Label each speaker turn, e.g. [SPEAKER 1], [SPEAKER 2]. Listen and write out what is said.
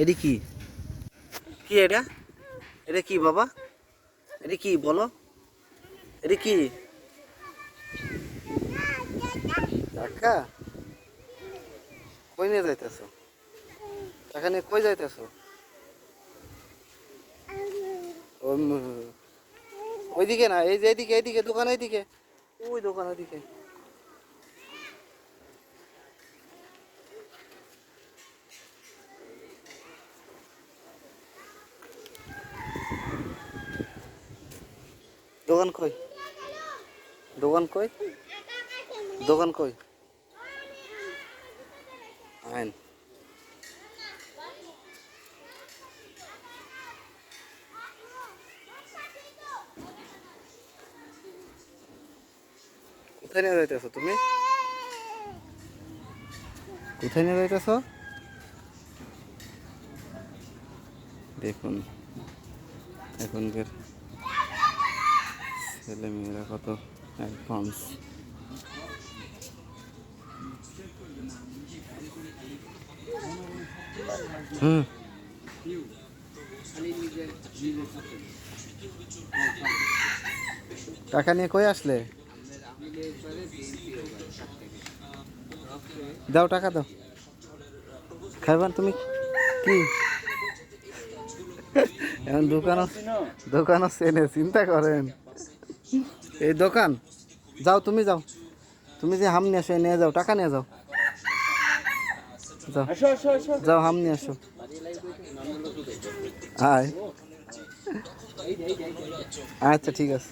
[SPEAKER 1] এটি কি? কি এটা? এটা কি বাবা? এটা কি বলো? এটা কি? টাকা? কই নিয়ে যাইতেছো? টাকা নিয়ে কই যাইতেছো? ওইদিকে না, এই যে এইদিকে, এইদিকে দোকান, এইদিকে, ওই দোকান ওইদিকে। দোকান কই? দোকান কই? দোকান কই? আইন। কোথায় নিয়ে যাইতেছো তুমি? কোথায় নিয়ে যাইতেছো? দেখুন এখনকার ছেলে মেয়েরা কত অ্যাডভান্স। হুম, টাকা নিয়ে কই আসলে? দাও টাকা দাও। খাইবান তুমি কি? এখন দোকানও চেনে, চিন্তা করেন। এই দোকান, যাও তুমি যাও, তুমি যে হাম নিয়ে আসো নিয়ে যাও, টাকা নিয়ে যাও, যাও যাও হাম নিয়ে আসো। আয়, আচ্ছা ঠিক আছে।